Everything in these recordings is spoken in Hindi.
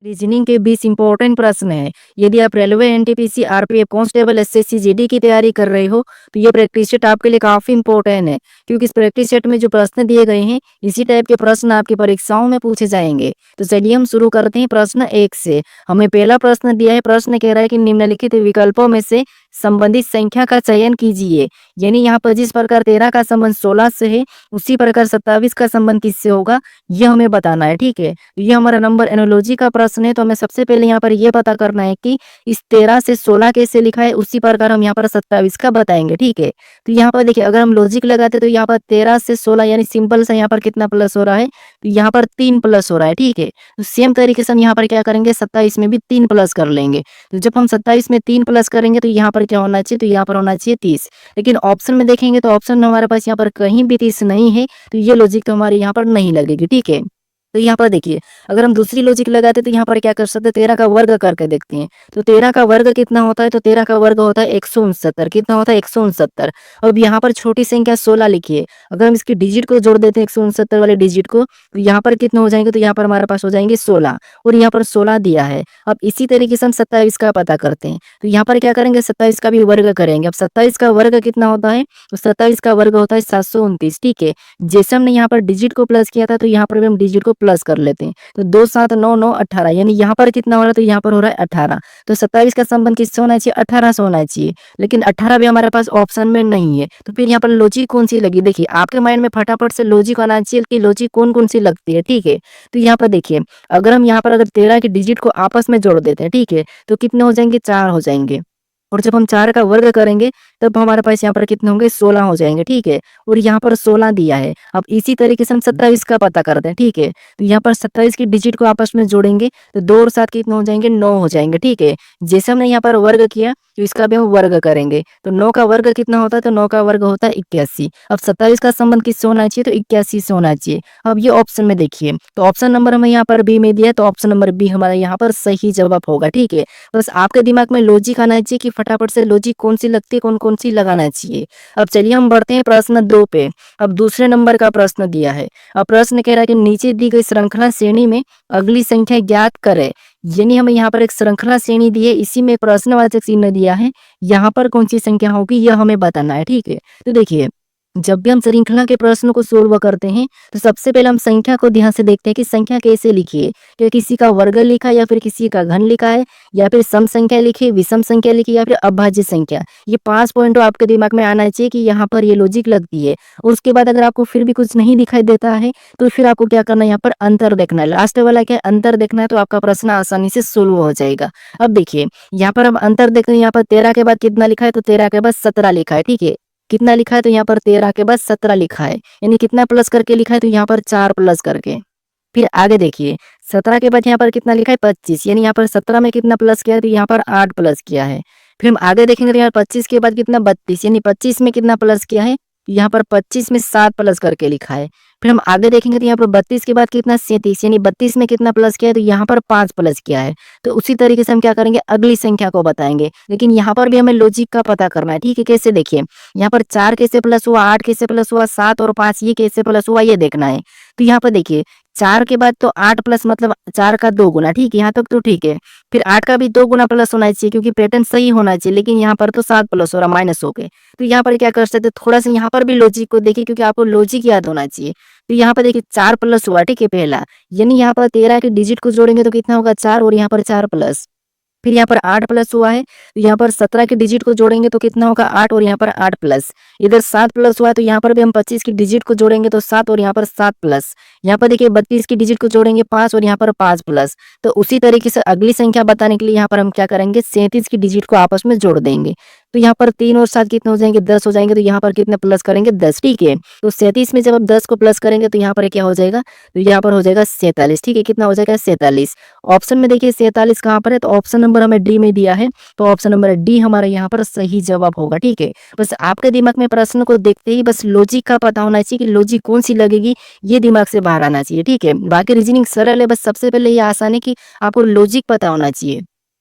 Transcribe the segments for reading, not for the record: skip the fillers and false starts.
रीजनिंग के 20 इंपॉर्टेंट प्रश्न हैं। यदि आप railway, NTPC, RPF, constable, SSC, GD की तैयारी कर रहे हो, तो ये प्रैक्टिस सेट आपके लिए काफी इंपॉर्टेंट है, क्योंकि इस प्रैक्टिस सेट में जो प्रश्न दिए गए हैं, इसी टाइप के प्रश्न आपकी परीक्षाओं में पूछे जाएंगे। तो चलिए हम शुरू करते हैं प्रश्न 1 से। हमें पहला प्रश्न दिया है, प्रश्न कह रहा है कि निम्नलिखित विकल्पों में से संबंधित संख्या का चयन कीजिए। यानी यहाँ पर जिस प्रकार 13 का संबंध 16 से है, उसी प्रकार 27 का संबंध किससे होगा, यह हमें बताना है। ठीक है, तो ये हमारा नंबर एनोलॉजी का प्रश्न है। तो हमें सबसे पहले यहाँ पर ये पता करना है कि इस 13 से 16 कैसे लिखा है, उसी प्रकार हम यहाँ पर 27 का बताएंगे। ठीक है, तो यहाँ पर देखिए, अगर हम लॉजिक लगाते तो यहाँ पर 13 से 16 यानी सिंपल से यहाँ पर कितना प्लस हो रहा है, तो यहाँ पर 3 प्लस हो रहा है। ठीक है, तो सेम तरीके से हम यहाँ पर क्या करेंगे, 27 में भी 3 प्लस कर लेंगे। तो जब हम 27 में 3 प्लस करेंगे तो यहाँ पर क्या होना चाहिए, तो यहाँ पर होना चाहिए 30। लेकिन ऑप्शन में देखेंगे तो ऑप्शन में हमारे पास यहाँ पर कहीं भी 30 नहीं है, तो ये लॉजिक तो हमारे यहाँ पर नहीं लगेगी। ठीक है, तो यहाँ पर देखिए, अगर हम दूसरी लॉजिक लगाते तो यहाँ पर क्या कर सकते हैं, 13 का वर्ग करके देखते हैं। तो 13 का वर्ग कितना होता है, तो 13 का वर्ग होता है 169। कितना होता है, 169। अब यहाँ पर छोटी संख्या 16 लिखिए। अगर हम इसकी डिजिट को जोड़ देते हैं 169 वाले डिजिट को, तो यहाँ पर कितने हो जाएंगे, तो यहाँ पर हमारे पास हो जाएंगे 16, और यहाँ पर 16 दिया है। अब इसी तरीके से हम 27 का पता करते हैं। तो यहाँ पर क्या करेंगे, 27 का भी वर्ग करेंगे। अब 27 का वर्ग कितना होता है, तो 27 का वर्ग होता है 729। ठीक है, जैसे हमने यहाँ पर डिजिट को प्लस किया था, तो यहाँ पर भी हम डिजिट को प्लस कर लेते हैं। तो 2 7 9 9 18, यानी यहाँ पर कितना हो रहा है, तो यहाँ पर हो रहा है 18। तो 27 का संबंध किससे होना चाहिए, 18 से होना चाहिए। लेकिन 18 भी हमारे पास ऑप्शन में नहीं है, तो फिर यहाँ पर लॉजिक कौन सी लगी, देखिए आपके माइंड में फटाफट से लॉजिक आना चाहिए कि लॉजिक कौन कौन सी लगती है। ठीक है, तो यहाँ पर देखिए, अगर हम यहाँ पर अगर 13 की डिजिट को आपस में जोड़ देते हैं, ठीक है, तो कितने हो जाएंगे, 4 हो जाएंगे। और जब हम 4 का वर्ग करेंगे, तब हमारे पास यहाँ पर कितने होंगे, 16 हो जाएंगे। ठीक है, और यहाँ पर 16 दिया है। अब इसी तरीके से हम 27 का पता करते हैं। ठीक है, तो यहाँ पर 27 की डिजिट को आपस में जोड़ेंगे, तो 2 और 7 कितने हो जाएंगे, 9 हो जाएंगे। ठीक है, जैसे हमने यहाँ पर वर्ग किया, तो इसका भी हम वर्ग करेंगे। तो 9 का वर्ग कितना होता है, तो 9 का वर्ग होता है 81। अब 27 का संबंध किससे होना चाहिए, तो 81 से होना चाहिए। अब ये ऑप्शन में देखिए, तो ऑप्शन नंबर हमें यहाँ पर बी में दिया है, तो ऑप्शन नंबर बी हमारा यहाँ पर सही जवाब होगा। ठीक है, बस आपके दिमाग में लॉजिक आना चाहिए कि फटाफट से लॉजिक कौन सी लगती है, कौन कौन सी लगाना चाहिए। अब चलिए हम बढ़ते हैं प्रश्न 2 पे। अब दूसरे नंबर का प्रश्न दिया है। अब प्रश्न कह रहा है कि नीचे दी गई श्रृंखला श्रेणी में अगली संख्या ज्ञात करें। यानी हमें यहाँ पर एक श्रृंखला श्रेणी दी है, इसी में प्रश्नवाचक चिन्ह दिया है, यहाँ पर कौन सी संख्या होगी यह हमें बताना है। ठीक है, तो देखिए, जब भी हम श्रृंखला के प्रश्न को सोल्व करते हैं, तो सबसे पहले हम संख्या को ध्यान से देखते हैं कि संख्या कैसे लिखी है। क्या किसी का वर्ग लिखा है, या फिर किसी का घन लिखा है, या फिर सम संख्या लिखी, विषम संख्या लिखी, या फिर अभाज्य संख्या। ये 5 पॉइंट तो आपके दिमाग में आना चाहिए कि यहाँ पर ये लॉजिक लगती है। और उसके बाद अगर आपको फिर भी कुछ नहीं दिखाई देता है, तो फिर आपको क्या करना है, यहाँ पर अंतर देखना है। लास्ट वाला क्या है, अंतर देखना है, तो आपका प्रश्न आसानी से सोल्व हो जाएगा। अब देखिए, यहाँ पर हम अंतर देखें, यहाँ पर 13 के बाद कितना लिखा है, तो 13 के बाद 17 लिखा है। ठीक है, कितना लिखा है, तो यहाँ पर 13 के बाद 17 लिखा है, यानी कितना प्लस करके लिखा है, तो यहाँ पर 4 प्लस करके। फिर आगे देखिए, 17 के बाद यहाँ पर कितना लिखा है, 25, यानी यहाँ पर 17 में कितना प्लस किया है, तो यहाँ पर 8 प्लस किया है। फिर हम आगे देखेंगे, तो यहाँ 25 के बाद कितना, 32, यानी 25 में कितना प्लस किया है, यहाँ पर 25 में 7 प्लस करके लिखा है। फिर हम आगे देखेंगे, तो यहाँ पर 32 के बाद कितना, 37, यानी 32 में कितना प्लस किया है, तो यहाँ पर 5 प्लस किया है। तो उसी तरीके से हम क्या करेंगे, अगली संख्या को बताएंगे। लेकिन यहाँ पर भी हमें लॉजिक का पता करना है। ठीक है, कैसे, देखिए यहाँ पर 4 कैसे प्लस हुआ, 8 कैसे प्लस हुआ, 7 और 5 ये कैसे प्लस हुआ, ये देखना है। तो यहाँ पर देखिए, 4 के बाद तो 8 प्लस मतलब 4 का 2 गुना। ठीक है, यहाँ तक तो ठीक है। फिर 8 का भी 2 गुना प्लस होना चाहिए, क्योंकि पैटर्न सही होना चाहिए। लेकिन यहाँ पर तो 7 प्लस हो रहा, माइनस हो गए। तो यहाँ पर क्या कर सकते हैं, थोड़ा सा यहाँ पर भी लॉजिक को देखिए, क्योंकि आपको लॉजिक याद होना चाहिए। तो यहाँ पर देखिए, 4 प्लस हुआ। ठीक है, पहला, यानी यहाँ पर 13 के डिजिट को जोड़ेंगे तो कितना होगा, 4, और यहाँ पर 4 प्लस। फिर यहाँ पर 8 प्लस हुआ है, तो यहाँ पर 17 के डिजिट को जोड़ेंगे तो कितना होगा, 8, और यहाँ पर 8 प्लस। इधर 7 प्लस हुआ है, तो यहाँ पर भी हम 25 की डिजिट को जोड़ेंगे तो 7, और यहाँ पर 7 प्लस। यहाँ पर देखिए, 32 की डिजिट को जोड़ेंगे 5, और यहाँ पर 5 प्लस। तो उसी तरीके से अगली संख्या बताने के लिए यहाँ पर हम क्या करेंगे, 37 की डिजिट को आपस में जोड़ देंगे। तो यहाँ पर 3 और 7 कितने हो जाएंगे, 10 हो जाएंगे। तो यहाँ पर कितने प्लस करेंगे, 10। ठीक है, तो 37 में जब आप 10 को प्लस करेंगे, तो यहाँ पर क्या हो जाएगा, तो यहाँ पर हो जाएगा 47। ठीक है, कितना हो जाएगा, 47। ऑप्शन में देखिए 47 कहाँ पर है, तो ऑप्शन नंबर हमें डी में दिया है, तो ऑप्शन नंबर डी हमारा यहाँ पर सही जवाब होगा। ठीक है, बस आपके दिमाग में प्रश्न को देखते ही बस लॉजिक का पता होना चाहिए कि लॉजिक कौन सी लगेगी, ये दिमाग से बाहर आना चाहिए। ठीक है, बाकी रीजनिंग सरल है, बस सबसे पहले ये आसान है कि आपको लॉजिक पता होना चाहिए।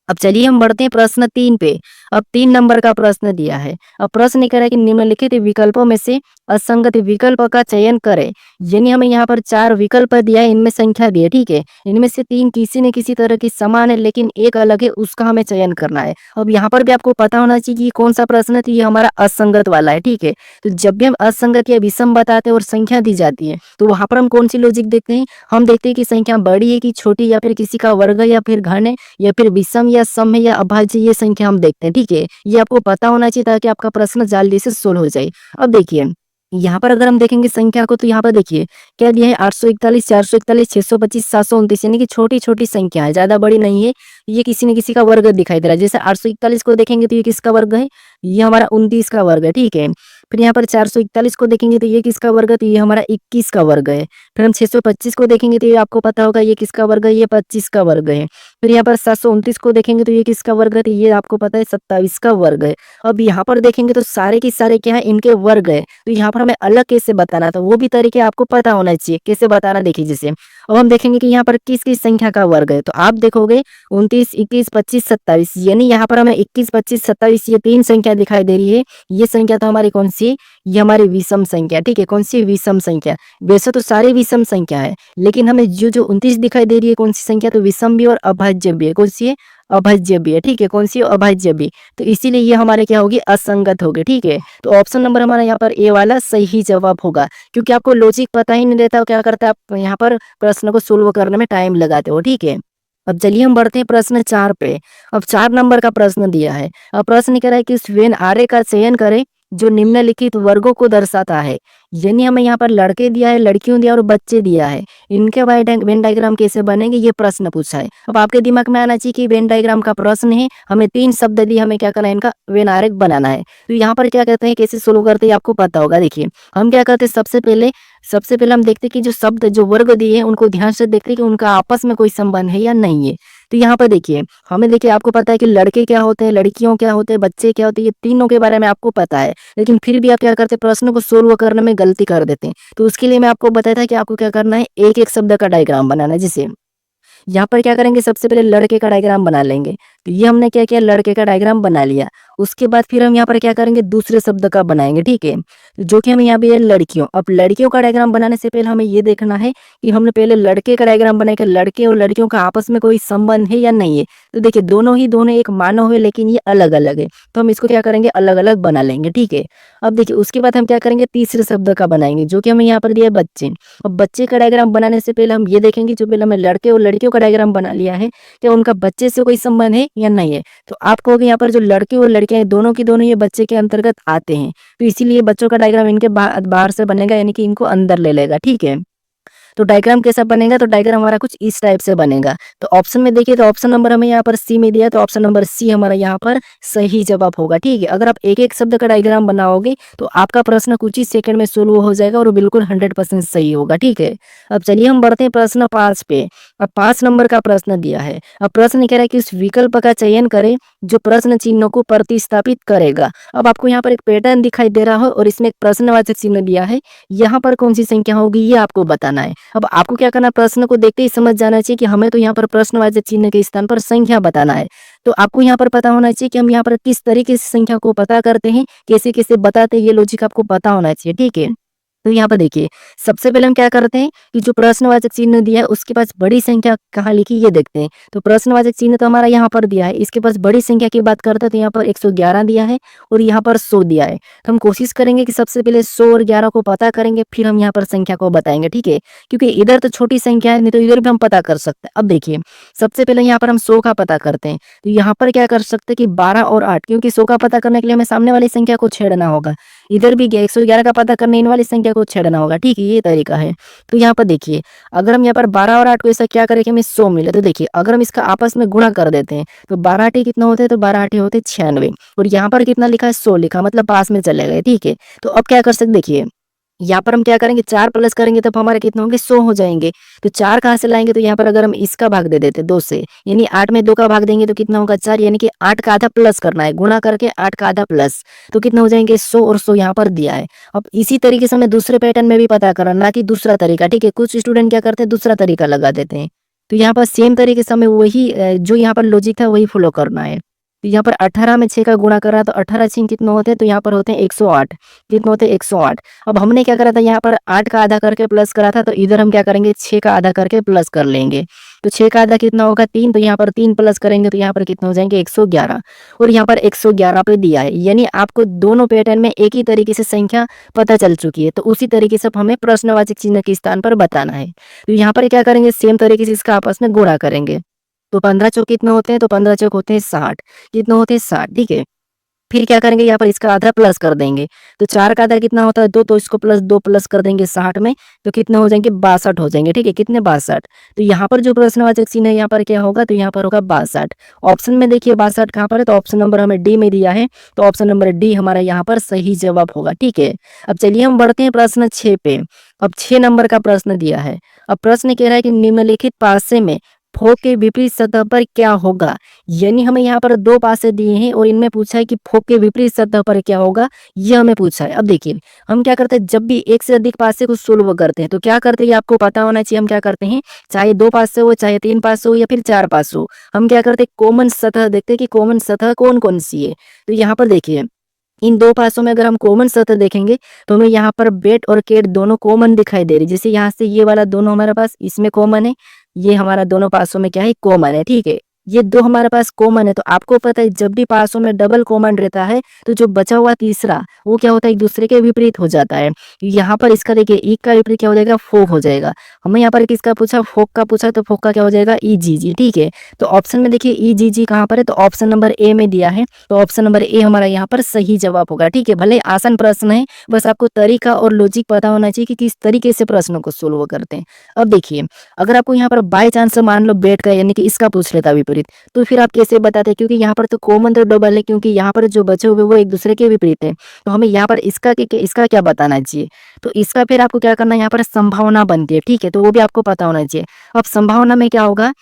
अब चलिए हम बढ़ते हैं प्रश्न 3 पे। अब 3 नंबर का प्रश्न दिया है। अब प्रश्न ये कह रहा है कि निम्नलिखित विकल्पों में से असंगत विकल्प का चयन करें। यानी हमें यहाँ पर 4 विकल्प दिया है, इनमें संख्या दी है, ठीक है। इनमें से 3 किसी न किसी तरह की समान है लेकिन एक अलग है, उसका हमें चयन करना है। अब यहाँ पर भी आपको पता होना चाहिए कि ये कौन सा प्रश्न है, तो ये हमारा असंगत वाला है, ठीक है। तो जब भी हम असंगत या विषम बताते हैं और संख्या दी जाती है, तो वहाँ पर हम कौन सी लॉजिक देखते हैं? हम देखते हैं कि संख्या बड़ी है कि छोटी, या फिर किसी का वर्ग है या फिर घन है, या फिर विषम या सम है या अभाज्य, ये संख्या हम देखते हैं, ठीक है। ये आपको पता होना चाहिए ताकि आपका प्रश्न जल्दी से सोल्व हो जाए। अब देखिए, यहाँ पर अगर हम देखेंगे संख्या को, तो यहाँ पर देखिए क्या दिया है, 841, 441, 625, 729, यानी कि छोटी छोटी संख्या है, ज्यादा बड़ी नहीं है। ये किसी न किसी का वर्ग दिखाई दे रहा है। जैसे 841 को देखेंगे तो ये किसका वर्ग है? ये हमारा 29 का वर्ग है, ठीक है। फिर यहाँ पर 441 को देखेंगे तो ये किसका वर्ग है? तो ये हमारा 21 का वर्ग है। फिर हम 625 को देखेंगे तो ये आपको पता होगा ये किसका वर्ग है? ये 25 का वर्ग है। फिर यहाँ पर 729 को देखेंगे तो ये किसका वर्ग है? तो ये आपको पता है 27 का वर्ग है। अब यहाँ पर देखेंगे तो सारे के सारे क्या है? इनके वर्ग है। तो यहाँ पर हमें अलग कैसे बताना था, वो भी तरीके आपको पता होना चाहिए कैसे बताना। देखिए जैसे अब हम देखेंगे कि यहाँ पर किस किस संख्या का वर्ग है, तो आप देखोगे 29, 21, 25, 27, यानी यहाँ पर हमें 21, 25, 27 ये 3 संख्या दिखाई दे रही है। ये संख्या तो हमारी कौन सी? ये हमारी विषम संख्या, ठीक है। कौन सी? विषम संख्या। वैसे तो सारी विषम संख्या है, लेकिन हमें जो जो 29 दिखाई दे रही है, कौन सी संख्या? तो विषम भी और अभाज्य भी है। कौन सी है? अभाज्य भी है, ठीक है। कौन सी? अभाज्य भी। तो इसीलिए ये हमारे क्या होगी? असंगत होगी, ठीक है। तो ऑप्शन नंबर हमारा यहाँ पर ए वाला सही जवाब होगा, क्योंकि आपको लॉजिक पता ही नहीं रहता, क्या करता है आप यहाँ पर प्रश्न को सोल्व करने में टाइम लगाते हो, ठीक है। अब चलिए हम बढ़ते हैं प्रश्न 4 पे। अब 4 नंबर का प्रश्न दिया है। अब प्रश्न कह रहा है कि उस वेन आरे का चयन करें जो निम्नलिखित वर्गों को दर्शाता है। यानी हमें यहाँ पर लड़के दिया है, लड़कियों दिया और बच्चे दिया है। इनके वेन डायग्राम कैसे बनेंगे, ये प्रश्न पूछा है। अब आपके दिमाग में आना चाहिए कि वेन डायग्राम का प्रश्न है, हमें 3 शब्द दिए, हमें क्या करना है? इनका वेन आरेख बनाना है। तो यहाँ पर क्या कहते हैं, कैसे सोल्व करते हैं आपको पता होगा। देखिए हम क्या करते हैं, सबसे पहले हम देखते हैं कि जो शब्द, जो वर्ग दिए हैं, उनको ध्यान से देखते हैं कि उनका आपस में कोई संबंध है या नहीं है। तो यहाँ पर देखिए, हमें देखिए आपको पता है कि लड़के क्या होते हैं, लड़कियों क्या होते हैं, बच्चे क्या होते हैं, ये तीनों के बारे में आपको पता है। लेकिन फिर भी आप क्या करते हैं, प्रश्न को सोल्व करने में गलती कर देते हैं। तो उसके लिए मैं आपको बताया था कि आपको क्या करना है, एक एक शब्द का डायग्राम बनाना है। जैसे यहाँ पर क्या करेंगे, सबसे पहले लड़के का डायग्राम बना लेंगे। तो ये हमने क्या किया, लड़के का डायग्राम बना लिया। उसके बाद फिर हम यहाँ पर क्या करेंगे, दूसरे शब्द का बनाएंगे, ठीक है। जो कि हमें यहाँ पे है लड़कियों। अब लड़कियों का डायग्राम बनाने से पहले हमें ये देखना है कि हमने पहले लड़के का डायग्राम बनाया कि लड़के और लड़कियों का आपस में कोई संबंध है या नहीं है। तो देखिए दोनों एक मानव है, लेकिन ये अलग अलग है। तो हम इसको क्या करेंगे, अलग अलग बना लेंगे, ठीक है। अब देखिए उसके बाद हम क्या करेंगे, तीसरे शब्द का बनाएंगे, जो कि हमें यहाँ पर दिया है बच्चे। अब बच्चे का डायग्राम बनाने से पहले हम ये देखेंगे, जो पहले हमें लड़के और लड़कियों का डायग्राम बना लिया है, क्या उनका बच्चे से कोई संबंध है या नहीं है। तो आप कहोगे यहाँ पर जो लड़के और लड़कियां हैं, दोनों की दोनों ये बच्चे के अंतर्गत आते हैं। तो इसीलिए बच्चों का डायग्राम इनके बाहर से बनेगा, यानी कि इनको अंदर ले लेगा, ठीक है। तो डायग्राम कैसा बनेगा, तो डायग्राम हमारा कुछ इस टाइप से बनेगा। तो ऑप्शन में देखिए, तो ऑप्शन नंबर हमें यहाँ पर सी में दिया है, तो ऑप्शन नंबर सी हमारा यहाँ पर सही जवाब होगा, ठीक है। अगर आप एक एक शब्द का डायग्राम बनाओगे तो आपका प्रश्न कुछ ही सेकंड में सोल्व हो जाएगा और बिल्कुल 100% सही होगा, ठीक है। अब चलिए हम बढ़ते हैं प्रश्न 5 पे। अब 5 नंबर का प्रश्न दिया है। अब प्रश्न कह रहा है कि उस विकल्प का चयन करें जो प्रश्न चिन्हों को प्रतिस्थापित करेगा। अब आपको यहाँ पर एक पैटर्न दिखाई दे रहा हो और इसमें एक प्रश्नवाचक चिन्ह दिया है। यहाँ पर कौन सी संख्या होगी, ये आपको बताना है। अब आपको क्या करना है, प्रश्न को देखते ही समझ जाना चाहिए कि हमें तो यहाँ पर प्रश्नवाचक चिन्ह के स्थान पर संख्या बताना है। तो आपको यहाँ पर पता होना चाहिए कि हम यहाँ पर किस तरीके से संख्या को पता करते हैं, कैसे कैसे बताते हैं, ये लॉजिक आपको पता होना चाहिए, ठीक है। तो यहाँ पर देखिए, सबसे पहले हम क्या करते हैं कि जो प्रश्नवाचक चिन्ह दिया है उसके पास बड़ी संख्या कहाँ लिखी, ये देखते हैं। तो प्रश्नवाचक चिन्ह तो हमारा यहाँ पर दिया है, इसके पास बड़ी संख्या की बात करते हैं तो यहाँ पर 111 दिया है और यहाँ पर 100 दिया है। तो हम कोशिश करेंगे कि सबसे पहले 100 और 11 को पता करेंगे, फिर हम यहाँ पर संख्या को बताएंगे, ठीक है। क्योंकि इधर तो छोटी संख्या है, नहीं तो इधर भी हम पता कर सकते हैं। अब देखिए, सबसे पहले यहाँ पर हम 100 का पता करते हैं। तो यहाँ पर क्या कर सकते हैं कि 12 और 8, क्योंकि 100 का पता करने के लिए हमें सामने वाली संख्या को छेड़ना होगा। इधर भी 111 का पता करने इन वाली संख्या को छेड़ना होगा, ठीक है। ये तरीका है। तो यहाँ पर देखिए, अगर हम यहाँ पर 12 और 8 को ऐसा क्या करें कि हमें 100 मिले, तो देखिए अगर हम इसका आपस में गुणा कर देते हैं तो 12 आठे कितना होते हैं, तो 12 आठे होते हैं 96 और यहाँ पर कितना लिखा है, 100 लिखा, मतलब पास में चले गए, ठीक है। तो अब क्या कर सकते, देखिए यहाँ पर हम क्या करेंगे, 4 प्लस करेंगे तब हमारे कितने होंगे, 100 हो जाएंगे। तो 4 कहाँ से लाएंगे, तो यहाँ पर अगर हम इसका भाग दे देते 2 से, यानी 8 में 2 का भाग देंगे तो कितना होगा, 4, यानी कि 8 का आधा प्लस करना है, गुणा करके 8 का आधा प्लस, तो कितना हो जाएंगे, 100 और 100 यहाँ पर दिया है। अब इसी तरीके से हमें दूसरे पैटर्न में भी पता करना, ना कि दूसरा तरीका, ठीक है। कुछ स्टूडेंट क्या करते हैं, दूसरा तरीका लगा देते हैं। तो यहाँ पर सेम तरीके से हमें वही जो यहाँ पर लॉजिक था वही फॉलो करना है। तो यहाँ पर 18 में 6 का गुणा करा तो 18 6 कितने होते हैं, तो यहाँ पर होते हैं 108। कितने होते हैं, 108। अब हमने क्या करा था, यहाँ पर 8 का आधा करके प्लस करा था, तो इधर हम क्या करेंगे, 6 का आधा करके प्लस कर लेंगे। तो 6 का आधा कितना होगा, 3, तो यहाँ पर 3 प्लस करेंगे तो यहाँ पर कितने हो जाएंगे, 111। और यहाँ पर 111 पे दिया है, यानी आपको दोनों पैटर्न में एक ही तरीके से संख्या पता चल चुकी है। तो उसी तरीके से हमें प्रश्नवाचक चिन्ह के स्थान पर बताना है। तो यहाँ पर क्या करेंगे, सेम तरीके से इसका आपस में गुणा करेंगे। तो 15 चौक कितने होते हैं, तो 15 चौक होते हैं 60। कितने होते हैं, 60, ठीक है। फिर क्या करेंगे, यहाँ पर इसका आधा प्लस कर देंगे। तो 4 का आधा कितना होता है, 2, तो इसको प्लस 2 प्लस कर देंगे 60 में, तो कितने हो जाएंगे, 62 हो जाएंगे, ठीक है। कितने, 62। तो यहाँ पर जो प्रश्नवाचक चिन्ह है यहाँ पर क्या होगा, तो यहाँ पर होगा 62। ऑप्शन में देखिए 62 कहाँ पर है, तो ऑप्शन नंबर हमें डी में दिया है, तो ऑप्शन नंबर डी हमारा यहाँ पर सही जवाब होगा, ठीक है। अब चलिए हम बढ़ते हैं प्रश्न 6 पे। अब 6 नंबर का प्रश्न दिया है। अब प्रश्न कह रहा है कि निम्नलिखित पासे में फोक के विपरीत सतह पर क्या होगा। यानी हमें यहाँ पर 2 पासे दिए हैं और इनमें पूछा है कि फोक के विपरीत सतह पर क्या होगा, ये हमें पूछा है। अब देखिए हम क्या करते हैं, जब भी एक से अधिक पासे को सोल्व करते हैं तो क्या करते हैं, ये आपको पता होना चाहिए। हम क्या करते हैं, चाहे 2 पासे हो, चाहे 3 पासे हो, या फिर 4 पासे हो, हम क्या करते हैं, कॉमन सतह देखते हैं कि कॉमन सतह कौन कौन सी है। तो यहाँ पर देखिए इन 2 पासों में अगर हम कॉमन सतह देखेंगे तो हमें यहाँ पर बेट और केट दोनों कॉमन दिखाई दे रही। जैसे यहाँ से ये वाला दोनों हमारे पास इसमें कॉमन है, ये हमारा दोनों पासों में क्या है, कॉमन है, ठीक है। ये 2 हमारे पास कॉमन है, तो आपको पता है जब भी पासों में डबल कॉमन रहता है तो जो बचा हुआ तीसरा वो क्या होता है, एक दूसरे के विपरीत हो जाता है। यहाँ पर इसका देखिए एक का विपरीत क्या हो जाएगा, फोक हो जाएगा। हमें यहाँ पर किसका पूछा, फोक का पूछा, तो फोक का क्या हो जाएगा, ई जी जी, ठीक है। तो ऑप्शन में देखिए ई जी जी कहाँ पर है, तो ऑप्शन नंबर ए में दिया है, तो ऑप्शन नंबर ए हमारा यहाँ पर सही जवाब होगा, ठीक है। भले आसान प्रश्न है, बस आपको तरीका और लॉजिक पता होना चाहिए कि किस तरीके से प्रश्नों को सोल्व करते हैं। अब देखिए अगर आपको यहाँ पर बाय चांस मान लो बेट का यानी कि इसका पूछ लेता विपरीत, तो फिर आप कैसे बताते, क्योंकि यहाँ पर तो कॉमन तो डबल है, क्योंकि यहाँ पर जो बचे हुए वो एक दूसरे के विपरीत है। तो हमें यहाँ पर इसका क्या बताना चाहिए, तो इसका फिर आपको क्या करना है, यहाँ पर संभावना बनती है, ठीक है। तो वो भी आपको पता होना चाहिए। अब संभावना में क्या होगा,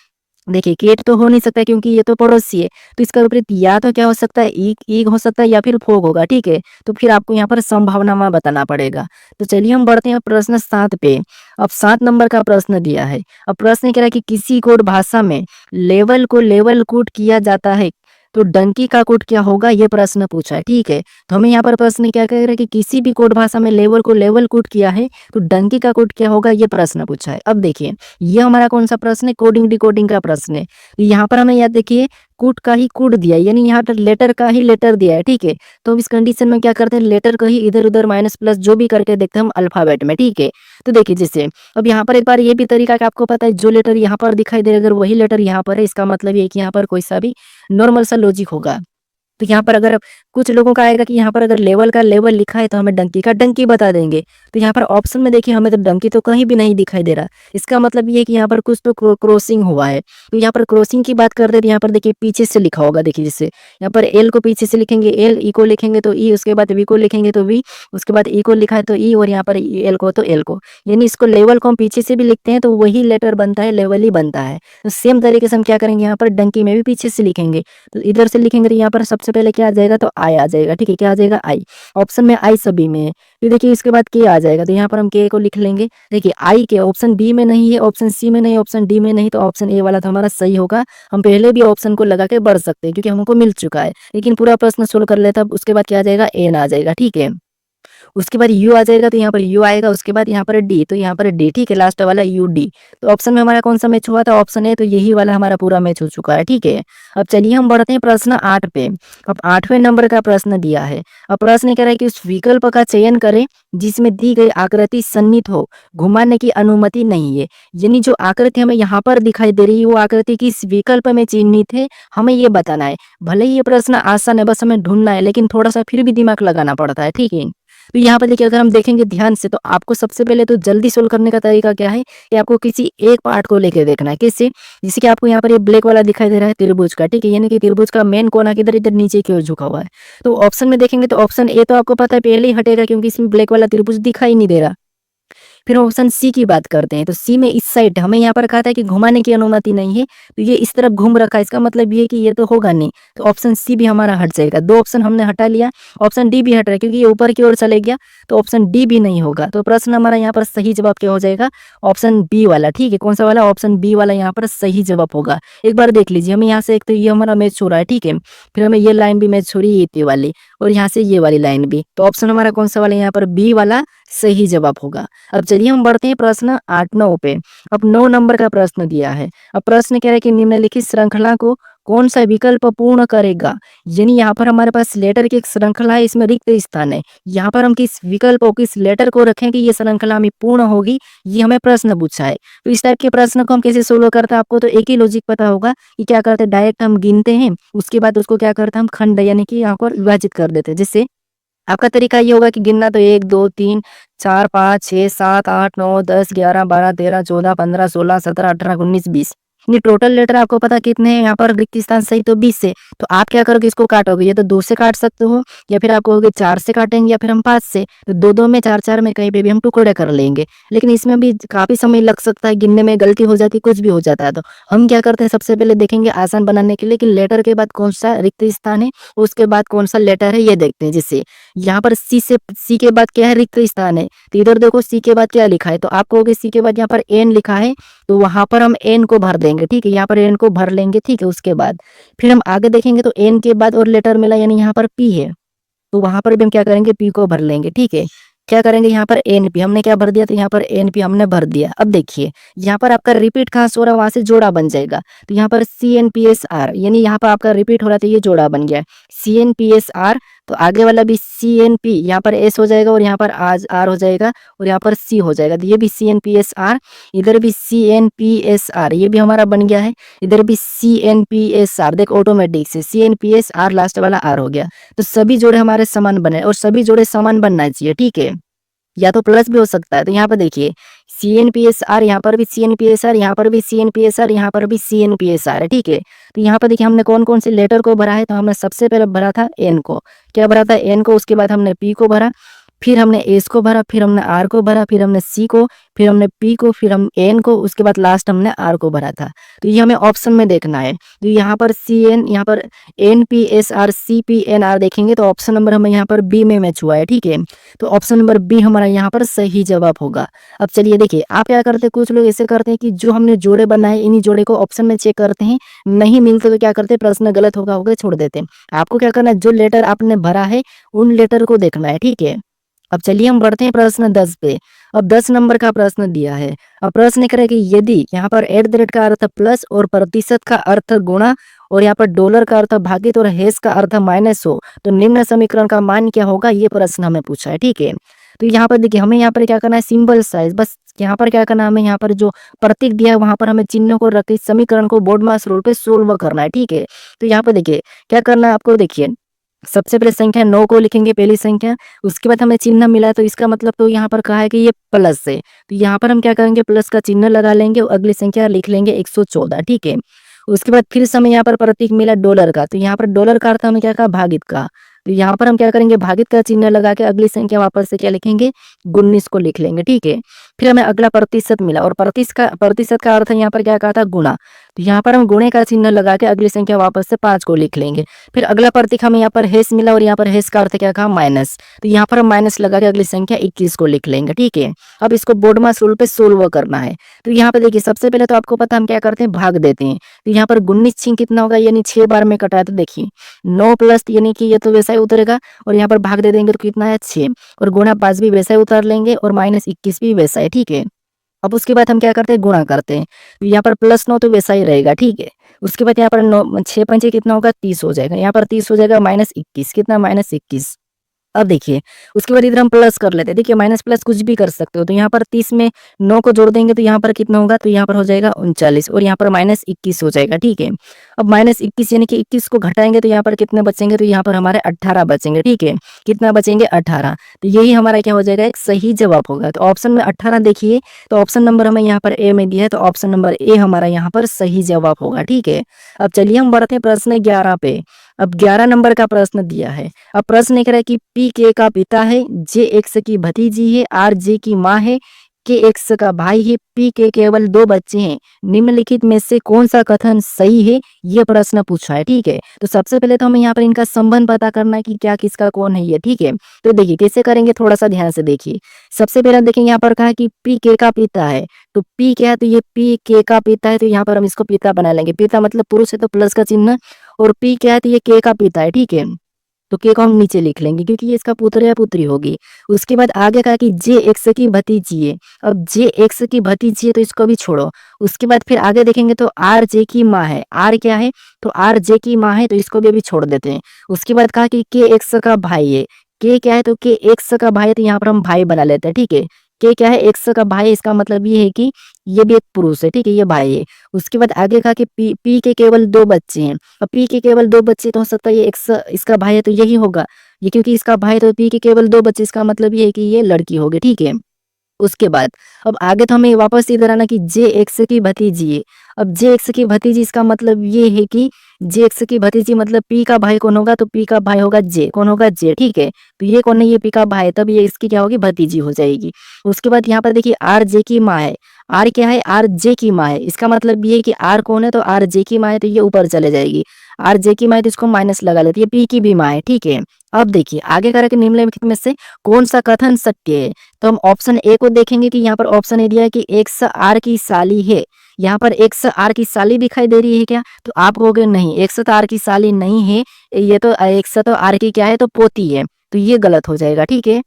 देखिए केट तो हो नहीं सकता क्योंकि ये तो पड़ोसी है, तो इसका विपरीत या तो क्या हो सकता है, ईग हो सकता है, या फिर फोग होगा, ठीक है। तो फिर आपको यहाँ पर संभावना में बताना पड़ेगा। तो चलिए हम बढ़ते हैं प्रश्न 7 पे। अब 7 नंबर का प्रश्न दिया है। अब प्रश्न कह रहा है कि किसी कोड भाषा में लेवल को लेवल कूट किया जाता है, तो डंकी का कोड क्या होगा, ये प्रश्न पूछा है, ठीक है। तो हमें यहाँ पर प्रश्न क्या कह रहा है कि किसी भी कोड भाषा में लेवल को लेवल कूट किया है तो डंकी का कोड क्या होगा, ये प्रश्न पूछा है। अब देखिए ये हमारा कौन सा प्रश्न है, कोडिंग डिकोडिंग का प्रश्न है। तो यहाँ पर हमें याद देखिए कूट का ही कूट दिया है, यानी यहाँ पर लेटर का ही लेटर दिया है, ठीक है। तो हम इस कंडीशन में क्या करते हैं, लेटर का ही इधर उधर माइनस प्लस जो भी करके देखते हैं हम अल्फाबेट में, ठीक है। तो देखिए जैसे अब यहाँ पर एक बार ये भी तरीका कि आपको पता है जो लेटर यहाँ पर दिखाई दे रहा है अगर वही लेटर यहाँ पर है, इसका मतलब ये है कि यहाँ पर कोई सा भी नॉर्मल सा लॉजिक होगा। तो यहाँ पर अगर कुछ लोगों का आएगा कि यहाँ पर अगर लेवल का लेवल लिखा है तो हमें डंकी का डंकी बता देंगे। तो यहाँ पर ऑप्शन में देखिए हमें तो डंकी तो कहीं भी नहीं दिखाई दे रहा, इसका मतलब ये है कि यहाँ पर कुछ तो क्रॉसिंग हुआ है। तो यहाँ पर क्रॉसिंग की बात करते हैं तो यहाँ पर देखिए पीछे से लिखा होगा, देखिए जैसे यहाँ पर एल को पीछे से लिखेंगे एल, ई को लिखेंगे तो ई, उसके बाद वी को लिखेंगे तो वी, उसके बाद ई को लिखा है तो ई, और यहाँ पर एल को तो एल को, यानी इसको लेवल को हम पीछे से भी लिखते हैं तो वही लेटर बनता है, लेवल ही बनता है। तो सेम तरीके से हम क्या करेंगे, यहाँ पर डंकी में भी पीछे से लिखेंगे, तो इधर से लिखेंगे तो यहाँ पर सबसे पहले क्या आ जाएगा, तो आई आ जाएगा, ठीक है। क्या आ जाएगा, आई। ऑप्शन में आई सभी में है। फिर देखिए इसके बाद के आ जाएगा, तो यहाँ पर हम के को लिख लेंगे। देखिए आई के ऑप्शन बी में नहीं है, ऑप्शन सी में नहीं, ऑप्शन डी में नहीं, तो ऑप्शन ए वाला तो हमारा सही होगा। हम पहले भी ऑप्शन को लगा के बढ़ सकते हैं क्योंकि हमको मिल चुका है, लेकिन पूरा प्रश्न सोल्व कर लेता उसके बाद क्या आ जाएगा, एन आ जाएगा, ठीक है। उसके बाद यू आ जाएगा, तो यहाँ पर यू आएगा, उसके बाद यहाँ पर डी, तो यहाँ पर डी, ठीक है, लास्ट वाला यू डी। तो ऑप्शन में हमारा कौन सा मैच हुआ था, ऑप्शन ए, तो यही वाला हमारा पूरा मैच हो चुका है, ठीक है। अब चलिए हम बढ़ते हैं प्रश्न 8 पे। अब 8वें नंबर का प्रश्न दिया है। अब प्रश्न कह रहा है कि उस विकल्प का चयन करें जिसमें दी गई आकृति सन्निहित हो, घुमाने की अनुमति नहीं है। यानी जो आकृति हमें यहाँ पर दिखाई दे रही है वो आकृति किस विकल्प में चिन्हित है, हमें ये बताना है। भले ही ये प्रश्न आसान है, बस हमें ढूंढना है, लेकिन थोड़ा सा फिर भी दिमाग लगाना पड़ता है, ठीक है। तो यहाँ पर देखिए अगर हम देखेंगे ध्यान से तो आपको सबसे पहले तो जल्दी सोल्व करने का तरीका क्या है कि आपको किसी एक पार्ट को लेकर देखना है। किससे, जैसे कि आपको यहाँ पर ये ब्लैक वाला दिखाई दे रहा है त्रिभुज का, ठीक है, यानी कि त्रिभुज का मेन कोना किधर, इधर नीचे की ओर झुका हुआ है। तो ऑप्शन में देखेंगे तो ऑप्शन ए तो आपको पता है पहले ही हटेगा क्योंकि इसमें ब्लैक वाला त्रिभुज दिखाई नहीं दे रहा। फिर ऑप्शन सी की बात करते हैं, तो सी में इस साइड हमें यहाँ पर कहा था कि घुमाने की अनुमति नहीं है, तो ये इस तरफ घूम रखा है, इसका मतलब ये कि ये तो होगा नहीं, तो ऑप्शन सी भी हमारा हट जाएगा। 2 ऑप्शन हमने हटा लिया, ऑप्शन डी भी हट रहा है क्योंकि ये ऊपर की ओर चले गया, तो ऑप्शन डी भी नहीं होगा। तो प्रश्न हमारा यहाँ पर सही जवाब क्या हो जाएगा? ऑप्शन बी वाला, ठीक है। कौन सा वाला? ऑप्शन बी वाला यहाँ पर सही जवाब होगा। एक बार देख लीजिए, हमें यहाँ से एक तो ये हमारा मैच हो रहा है, ठीक है, फिर हमें ये लाइन भी मैच हो रही है ये वाली, और यहाँ से ये वाली लाइन भी, तो ऑप्शन हमारा कौन सा वाला यहाँ पर बी वाला सही जवाब होगा। अब चलिए हम बढ़ते हैं प्रश्न 8-9 पे। अब 9 नंबर का प्रश्न दिया है। अब प्रश्न कह रहा है कि निम्नलिखित श्रृंखला को कौन सा विकल्प पूर्ण करेगा? यानी यहाँ पर हमारे पास लेटर की एक श्रृंखला है, इसमें रिक्त स्थान है, यहाँ पर हम किस विकल्प को, किस लेटर को रखें कि ये श्रृंखला हमें पूर्ण होगी, ये हमें प्रश्न पूछा है। तो इस टाइप के प्रश्न को हम कैसे सोल्व करते हैं, आपको तो एक ही लॉजिक पता होगा कि क्या करते हैं, डायरेक्ट हम गिनते हैं, उसके बाद उसको क्या करते हैं, हम खंड यानी कि यहाँ पर विभाजित कर देते हैं। जिससे आपका तरीका ये होगा कि गिनना तो 1 2 3 4 5 6 7 8 9 10 11 12 13 14 15 16 17 18 19 20, ये टोटल लेटर आपको पता कितने हैं यहाँ पर रिक्त स्थान सही, तो 20 से। तो आप क्या करोगे, इसको काटोगे, या तो 2 से काट सकते हो, या फिर आप कहोगे 4 से काटेंगे, या फिर हम 5 से, तो 2-2 में 4-4 में कहीं पे भी हम टुकड़े कर लेंगे। लेकिन इसमें भी काफी समय लग सकता है, गिनने में गलती हो जाती है, कुछ भी हो जाता है। तो हम क्या करते हैं, सबसे पहले देखेंगे आसान बनाने के लिए कि लेटर के बाद कौन सा रिक्त स्थान है, उसके बाद कौन सा लेटर है, ये देखते हैं। जिससे यहाँ पर सी के बाद क्या है, रिक्त स्थान है, तो इधर देखो सी के बाद क्या लिखा है, तो आप कहोगे सी के बाद यहाँ पर एन लिखा है, तो वहां पर हम एन को भर देंगे, ठीक है, यहाँ पर एन को भर लेंगे, ठीक है। उसके बाद फिर हम आगे देखेंगे तो एन के बाद और लेटर मिला, यानी यहाँ पर पी है, तो वहां पर भी हम क्या करेंगे, पी को भर लेंगे, ठीक है। क्या करेंगे, यहाँ पर एन पी हमने क्या भर दिया, तो यहाँ पर एन पी हमने भर दिया। अब देखिए यहाँ पर आपका रिपीट कहाँ से हो रहा है, वहां से जोड़ा बन जाएगा, तो यहाँ पर C N P S R, यानी यहाँ पर आपका रिपीट हो रहा था, ये जोड़ा बन गया C N P S R, तो आगे वाला भी सी एन पी, यहाँ पर एस हो जाएगा और यहाँ पर आज आर हो जाएगा और यहाँ पर सी हो जाएगा, तो ये भी C N P S R, इधर भी C N P S R, ये भी हमारा बन गया है, इधर भी C N P S R, देख ऑटोमेटिक से C N P S R last वाला आर हो गया। तो सभी जोड़े हमारे समान बने और सभी जोड़े समान बनना चाहिए, ठीक है, या तो प्लस भी हो सकता है। तो यहाँ पर देखिए C N P S R, यहाँ पर भी C N P S R, यहाँ पर भी C N P S R, यहाँ पर भी C N P S R है, ठीक है। तो यहाँ पर देखिए हमने कौन कौन से लेटर को भरा है, तो हमने सबसे पहले भरा था एन को, क्या भरा था, एन को, उसके बाद हमने पी को भरा, फिर हमने एस को भरा, फिर हमने आर को भरा, फिर हमने सी को, फिर हमने पी को, फिर हम एन को, उसके बाद लास्ट हमने आर को भरा था। तो ये हमें ऑप्शन में देखना है, तो यहाँ पर सी एन, यहाँ पर N P S R C P N R देखेंगे तो ऑप्शन नंबर हमें यहाँ पर बी में मैच हुआ है, ठीक है। तो ऑप्शन नंबर बी हमारा यहाँ पर सही जवाब होगा। अब चलिए देखिए आप क्या करते हैं, कुछ लोग ऐसे करते हैं कि जो हमने जोड़े बनाए इन्हीं जोड़े को ऑप्शन में चेक करते हैं, नहीं मिलते तो क्या करते हैं, प्रश्न गलत होगा छोड़ देते हैं। आपको क्या करना है, जो लेटर आपने भरा है उन लेटर को देखना है, ठीक है। अब चलिए हम बढ़ते हैं प्रश्न 10 पे। अब 10 नंबर का प्रश्न दिया है। अब प्रश्न करें कि यदि यहाँ पर एट द रेट का अर्थ प्लस और प्रतिशत का अर्थ गुणा और यहाँ पर डॉलर का अर्थ भागित और हैश का अर्थ माइनस हो तो निम्न समीकरण का मान क्या होगा, ये प्रश्न हमें पूछा है, ठीक है। तो यहाँ पर देखिए हमें यहाँ पर क्या करना है, सिंबल साइज, बस यहाँ पर क्या करना है, हमें यहाँ पर जो प्रतीक दिया है वहां पर हमें चिन्हों को रख के समीकरण को बोर्ड मास रूल पे सोल्व करना है, ठीक है। तो यहाँ पर देखिए क्या करना है आपको, देखिए सबसे पहले संख्या 9 को लिखेंगे, पहली संख्या, उसके बाद हमें चिन्ह मिला तो इसका मतलब तो यहाँ पर कहा है कि ये प्लस है, तो यहाँ पर हम क्या करेंगे, प्लस का चिन्ह लगा लेंगे और अगली संख्या लिख लेंगे 114, ठीक है। उसके बाद फिर से हमें यहाँ पर प्रतीक मिला डॉलर का, तो यहाँ पर डॉलर का अर्थ हमें क्या कहा, भागित का, तो यहाँ पर हम क्या करेंगे, भागित का चिन्ह लगा के अगली संख्या वापस से क्या लिखेंगे, 19 को लिख लेंगे, ठीक है। फिर हमें अगला प्रतिशत मिला और प्रतिशत का अर्थ यहाँ पर क्या कहा था, गुणा, तो यहाँ पर हम गुणे का चिन्ह लगा के अगली संख्या वापस से 5 को लिख लेंगे। फिर अगला प्रतीक हमें यहाँ पर हैश मिला और यहाँ पर हैश का अर्थ क्या कहा, माइनस, तो यहाँ पर हम माइनस लगा के अगली संख्या 21 को लिख लेंगे, ठीक है। अब इसको बोर्ड मास रूल पे सोल्व करना है। तो यहाँ पे देखिए सबसे पहले तो आपको पता हम क्या करते हैं, भाग देते हैं, तो यहाँ पर 19 6 कितना होगा, यानी 6 बार में कटा है, तो देखिए 9 प्लस यानी कि ये तो वैसा ही उतरेगा और यहाँ पर भाग दे देंगे तो कितना है 6 और गुणा 5 भी वैसा ही उतार लेंगे और माइनस 21 भी वैसा है, ठीक है। अब उसके बाद हम क्या करते हैं, गुणा करते हैं, तो यहाँ पर +9 तो वैसा ही रहेगा, ठीक है। उसके बाद यहाँ पर 9 6 पंचे कितना होगा, 30 हो जाएगा, यहाँ पर 30 हो जाएगा, -21 कितना, -21। अब देखिए उसके बाद इधर हम प्लस कर लेते हैं, देखिए माइनस प्लस कुछ भी कर सकते हो, तो यहाँ पर 30 में 9 को जोड़ देंगे तो यहाँ पर कितना होगा, तो यहाँ पर हो जाएगा 39 और यहाँ पर -21 हो जाएगा, ठीक है। अब -21 यानी कि 21 को घटाएंगे तो यहाँ पर कितने बचेंगे, तो यहाँ पर हमारे 18 बचेंगे, ठीक है। कितना बचेंगे, 18, तो यही हमारा क्या हो जाएगा, एक सही जवाब होगा। तो ऑप्शन में 18 देखिए, तो ऑप्शन नंबर हमें यहाँ पर ए में दिया है, तो ऑप्शन नंबर ए हमारा यहाँ पर सही जवाब होगा, ठीक है। अब चलिए हम बढ़ते हैं प्रश्न 11 पे। अब 11 नंबर का प्रश्न दिया है। अब प्रश्न कह रहा है कि पी के का पिता है, जे एक्स की भतीजी है, आर जे की माँ है, के एक्स का भाई है, पी के केवल 2 बच्चे हैं, निम्नलिखित में से कौन सा कथन सही है, ये प्रश्न पूछा है। ठीक है, तो सबसे पहले तो हमें यहाँ पर इनका संबंध पता करना है कि क्या किसका कौन है ये। ठीक है, तो देखिए कैसे करेंगे, थोड़ा सा ध्यान से देखिए। सबसे पहले देखेंगे यहाँ पर कहा कि पी के का पिता है, तो पी क्या है, तो ये पी के का पिता है, तो यहाँ पर हम इसको पिता बना लेंगे। पिता मतलब पुरुष है तो प्लस का चिन्ह, और पी क्या है, तो ये के का पिता है। ठीक है, तो के को हम नीचे लिख लेंगे क्योंकि ये इसका पुत्र या पुत्री होगी। उसके बाद आगे कहा कि जे एक्स की भतीजी है। अब जे एक्स की भतीजी है तो इसको भी छोड़ो। उसके बाद फिर आगे देखेंगे तो आर जे की माँ है। आर क्या है, तो आर जे की माँ है, तो इसको भी अभी छोड़ देते हैं। उसके बाद कहा कि के एक्स का भाई है। के क्या है, तो के एक्स का भाई है, तो यहाँ पर हम भाई बना लेते हैं। ठीक है, के क्या है, एक्स का भाई, इसका मतलब ये है कि ये भी एक पुरुष है। ठीक है, ये भाई है। उसके बाद आगे कहा कि पी के केवल 2 बच्चे हैं। अब पी के केवल 2 बच्चे तो हो सकता है ये एक्स इसका भाई है, तो यही होगा ये, क्योंकि इसका भाई, तो पी के केवल 2 बच्चे, इसका मतलब ये है कि ये लड़की होगी। ठीक है, उसके बाद अब आगे तो हमें वापस इधर आना कि जे एक्स की भतीजी है। अब जे एक्स की भतीजी, इसका मतलब ये है कि जे एक्स की भतीजी मतलब पी का भाई कौन होगा, तो पी का भाई होगा जे, कौन होगा, जे। ठीक है, तो ये कौन है, ये पी का भाई है, तब ये इसकी क्या होगी, भतीजी हो जाएगी। उसके बाद यहाँ पर देखिए आर जे की माँ है। आर क्या है, आर जे की माँ है, इसका मतलब ये है कि आर कौन है, तो आर जे की माँ है, तो ये ऊपर चले जाएगी। आर जे की माँ है तो इसको माइनस लगा लेते, ये पी की भी माँ है। ठीक है, अब देखिए आगे करके निम्नलिखित में से कौन सा कथन सत्य है, तो हम ऑप्शन ए को देखेंगे कि यहाँ पर ऑप्शन ए दिया है कि एक्स आर की साली है। यहाँ पर एक्स आर की साली दिखाई दे रही है क्या, तो आप कहोगे नहीं, एक्स तो आर की साली नहीं है, ये तो एक्स तो आर की क्या है, तो पोती है, तो ये गलत हो जाएगा। ठीक है,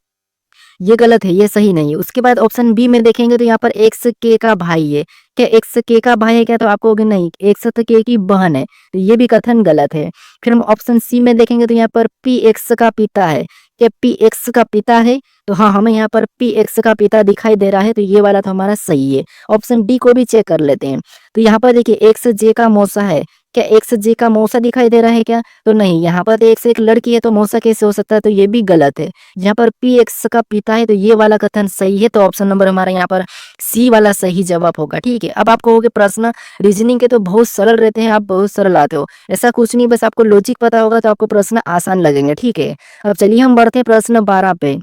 ये गलत है, ये सही नहीं है। उसके बाद ऑप्शन बी में देखेंगे तो यहाँ पर एक्स के का भाई है। क्या एक्स के का भाई है क्या, तो आप कहोगे नहीं, एक्स तो के की बहन है, तो ये भी कथन गलत है। फिर हम ऑप्शन सी में देखेंगे तो यहाँ पर पी एक्स का पिता है। क्या पी एक्स का पिता है, तो हाँ, हमें यहाँ पर पी एक्स का पिता दिखाई दे रहा है, तो ये वाला तो हमारा सही है। ऑप्शन डी को भी चेक कर लेते हैं। तो यहाँ पर देखिए एक्स जे का मौसा है। क्या एक्स जे का मौसा दिखाई दे रहा है क्या, तो नहीं, यहाँ पर एक्स एक लड़की है, तो मौसा कैसे हो सकता है, तो ये भी गलत है। यहाँ पर पी एक्स का पिता है, तो ये वाला कथन सही है, तो ऑप्शन नंबर हमारा यहाँ पर सी वाला सही जवाब होगा। ठीक है, अब आप कहोगे प्रश्न रीजनिंग के तो बहुत सरल रहते हैं, आप बहुत सरल आते हो, ऐसा कुछ नहीं, बस आपको लॉजिक पता होगा तो आपको प्रश्न आसान लगेंगे। ठीक है, अब चलिए हम बढ़ते हैं प्रश्न 12 पे।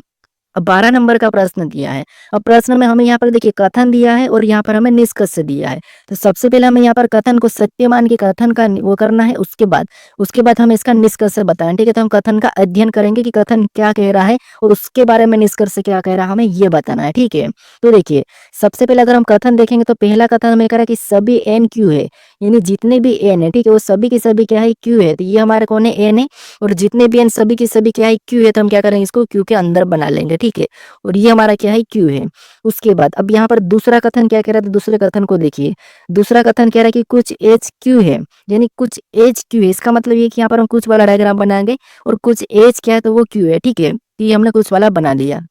अब 12 नंबर का प्रश्न दिया है। अब प्रश्न में हमें यहाँ पर देखिए कथन दिया है और यहाँ पर हमें निष्कर्ष दिया है। तो सबसे पहले हमें यहाँ पर कथन को सत्य मान के कथन का वो करना है, उसके बाद हम इसका निष्कर्ष बताएं। ठीक है, तो हम कथन का अध्ययन करेंगे कि कथन क्या कह रहा है और उसके बारे में निष्कर्ष क्या कह रहा है, हमें ये बताना है। ठीक है, तो देखिए सबसे पहले अगर हम कथन देखेंगे तो पहला कथन हमें कह रहा है कि सभी एन क्यू है, यानी जितने भी एन है, ठीक है, वो सभी के सभी क्या है, क्यू है, तो ये हमारे कौन है, एन है, और जितने भी एन सभी के सभी क्या है, क्यू है, तो हम क्या करेंगे, इसको क्यू के अंदर बना लेंगे। ठीक है, और ये हमारा क्या है, क्यू है। उसके बाद अब यहाँ पर दूसरा कथन क्या कह रहा है, तो दूसरे कथन को देखिए। दूसरा कथन कह रहा है कि कुछ एच क्यू है, यानी कुछ एच क्यू है, इसका मतलब ये कि यहाँ पर हम कुछ वाला डायग्राम बनाएंगे और कुछ एच क्या है, तो वो क्यू है। ठीक है, ये हमने कुछ वाला बना लिया।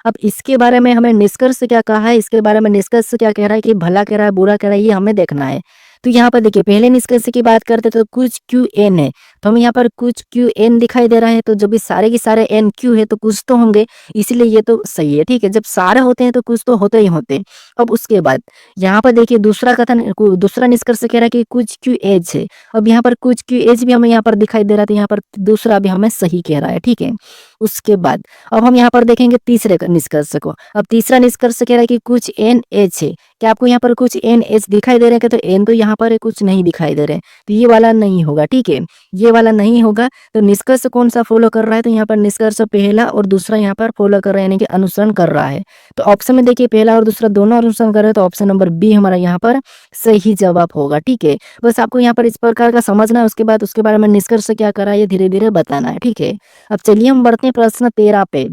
अब इसके बारे में हमें निष्कर्ष क्या कहा है, इसके बारे में निष्कर्ष क्या कह रहा है कि भला कह रहा है, बुरा कह रहा है, ये हमें देखना है। तो यहाँ पर देखिए पहले निष्कर्ष की बात करते तो कुछ क्यू एन है, तो हमें यहाँ पर कुछ क्यू एन दिखाई दे रहा है, तो जब भी सारे के सारे एन क्यू है तो कुछ तो होंगे, इसलिए ये तो सही है। ठीक है, जब सारे होते हैं तो कुछ तो होते ही होते हैं। अब उसके बाद यहाँ पर देखिए दूसरा कथन, दूसरा निष्कर्ष कह रहा है कि कुछ क्यू एच है। अब यहाँ पर कुछ क्यू एच भी हमें यहाँ पर दिखाई दे रहा था, यहाँ पर दूसरा भी हमें सही कह रहा है। ठीक है, उसके बाद अब हम यहाँ पर देखेंगे तीसरे निष्कर्ष को। अब तीसरा निष्कर्ष कह रहा है कि कुछ एन एच है। क्या आपको यहाँ पर कुछ एन एच दिखाई दे रहे हैं, तो एन तो यहाँ पर कुछ नहीं दिखाई दे रहे, तो ये वाला नहीं होगा। ठीक है, ये वाला नहीं होगा। तो निष्कर्ष कौन सा फॉलो कर रहा है, तो यहाँ पर निष्कर्ष पहला और दूसरा यहाँ पर फॉलो कर रहा है, यानी कि अनुसरण कर रहा है। तो ऑप्शन में देखिए पहला और दूसरा दोनों अनुसरण कर रहे हैं, तो ऑप्शन नंबर बी हमारा यहाँ पर सही जवाब होगा। ठीक है, बस आपको यहाँ पर इस प्रकार का समझना है, उसके बाद उसके बारे में निष्कर्ष क्या कर रहा है ये धीरे धीरे बताना है। ठीक है, अब चलिए हम बढ़ते हैं प्रश्न 13 पे।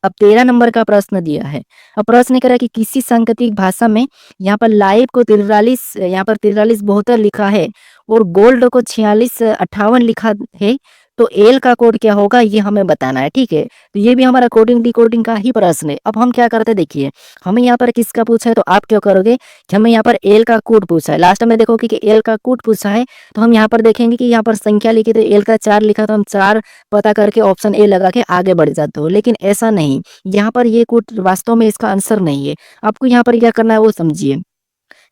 अब 13 नंबर का प्रश्न दिया है। अब प्रश्न कह रहा है कि किसी सांकेतिक भाषा में यहाँ पर लाइव को 43, यहाँ पर 4372 लिखा है और गोल्ड को 4658 लिखा है, तो एल का कोड क्या होगा ये हमें बताना है। ठीक है, तो ये भी हमारा कोडिंग डिकोडिंग का ही प्रश्न है। अब हम क्या करते हैं, देखिए हमें यहाँ पर किसका पूछा है, तो आप क्या करोगे कि हमें यहाँ पर एल का कोड पूछा है, लास्ट में देखोगे कि एल का कोड पूछा है, तो हम यहाँ पर देखेंगे कि यहाँ पर संख्या लिखी तो एल का 4 लिखा, तो हम 4 पता करके ऑप्शन ए लगा के आगे बढ़ जाते हो, लेकिन ऐसा नहीं, यहाँ पर ये कोड वास्तव में इसका आंसर नहीं है। आपको यहाँ पर क्या करना है वो समझिए।